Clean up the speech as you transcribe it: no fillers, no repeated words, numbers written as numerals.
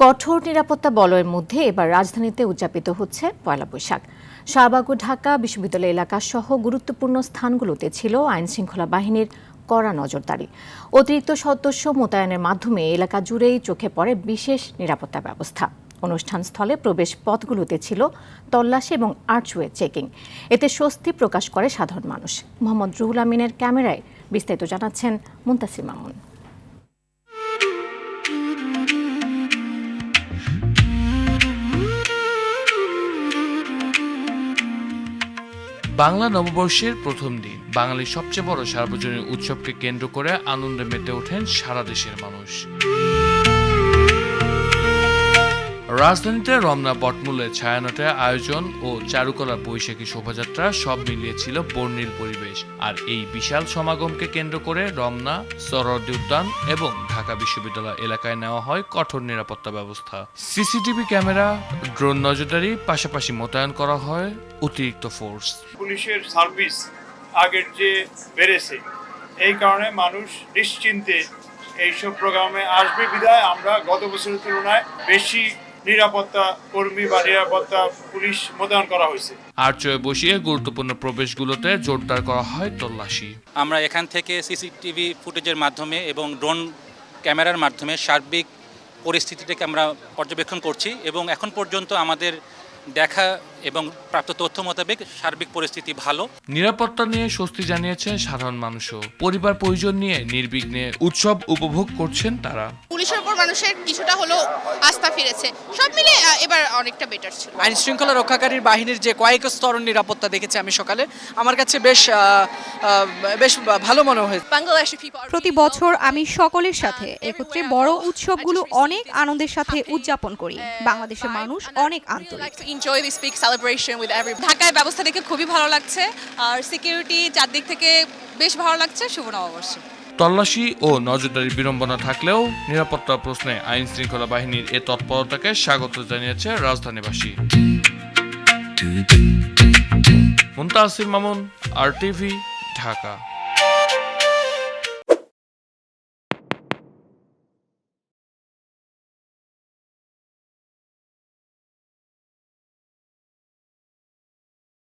কঠোর নিরাপত্তা বলয়ের মধ্যে এবার রাজধানীতে উদযাপিত হচ্ছে পয়লা বৈশাখ। শাহবাগ ও ঢাকা বিশ্ববিদ্যালয় এলাকা সহ গুরুত্বপূর্ণ স্থানগুলোতে ছিল আইনশৃঙ্খলা বাহিনীর কড়া নজরদারি। অতিরিক্ত সদস্য মোতায়েনের মাধ্যমে এলাকা জুড়েই চোখে পড়ে বিশেষ নিরাপত্তা ব্যবস্থা। অনুষ্ঠান স্থলে প্রবেশ পথগুলোতে ছিল তল্লাশি এবং আর্চওয়ে চেকিং। এতে স্বস্তি প্রকাশ করে সাধারণ মানুষ। মোহাম্মদ রুহুল আমিনের ক্যামেরায় বিস্তারিত জানাচ্ছেন মুনতাসির মামুন। বাংলা নববর্ষের প্রথম দিন বাঙালির সবচেয়ে বড় সার্বজনীন উৎসবকে কেন্দ্র করে আনন্দে মেতে ওঠেন সারা দেশের মানুষ। রাজধানীতে রমনা বটমূলে ছায়ানটের আয়োজন ও চারুকলার বৈশাখী শোভাযাত্রা সব মিলিয়ে ছিল বর্ণিল পরিবেশ। আর এই বিশাল সমাগমকে কেন্দ্র করে রমনা, সরোয়ার্দী উদ্যান এবং ঢাকা বিশ্ববিদ্যালয় এলাকায় নেওয়া হয় কঠোর নিরাপত্তা ব্যবস্থা। সিসিটিভি ক্যামেরা, ড্রোন নজরদারি, পাশাপাশি মোতায়েন করা হয় অতিরিক্ত ফোর্স। পুলিশের সার্ভিস আগের যে বেড়েছে, এই কারণে মানুষ নিশ্চিন্তে এইসব প্রোগ্রামে আসবে বিধায় আমরা গত বছরের তুলনায় বেশি নিরাপত্তা কর্মী বা নিরাপত্তা পুলিশ মোতায়েন করা হয়েছে। আর্চওয়ে বসিয়ে গুরুত্বপূর্ণ প্রবেশগুলোতে জোরদার করা হয় তল্লাশি। আমরা এখান থেকে সিসিটিভি ফুটেজের মাধ্যমে এবং ড্রোন ক্যামেরার মাধ্যমে সার্বিক পরিস্থিতিটাকে আমরা পর্যবেক্ষণ করছি এবং এখন পর্যন্ত আমাদের দেখা এবং প্রাপ্ত তথ্য মোতাবেক সার্বিক পরিস্থিতি ভালো। নিরাপত্তা নিয়ে স্বস্তি জানিয়েছেন সাধারণ মানুষও। পরিবার পরিজন নিয়ে নির্বিঘ্নে উৎসব উপভোগ করছেন তারা। পুলিশের উপর মানুষের কিছুটা হলো আস্থা ফিরেছে, সব মিলে এবার অনেকটা বেটার ছিল। আইন শৃঙ্খলা রক্ষাকারী বাহিনীর যে কয়েক স্তর নিরাপত্তা দেখেছি আমি সকালে, আমার কাছে বেশ ভালো মনে হয়েছে। প্রতি বছর আমি সকলের সাথে একত্রে বড় উৎসবগুলো অনেক আনন্দের সাথে উদযাপন করি। বাংলাদেশের মানুষ অনেক আন্তরিক। ঢাকায় ব্যবস্থা দেখে খুবই ভালো লাগছে, আর সিকিউরিটি চারদিক থেকে বেশ ভালো লাগছে। শুভ নববর্ষ। তল্লাশি ও নজরদারির বিড়ম্বনা থাকলেও নিরাপত্তা প্রশ্নে আইন শৃঙ্খলা বাহিনীর এ তৎপরতাকে স্বাগত জানিয়েছে রাজধানীবাসী। মুনতাসির মামুন, RTV, ঢাকা।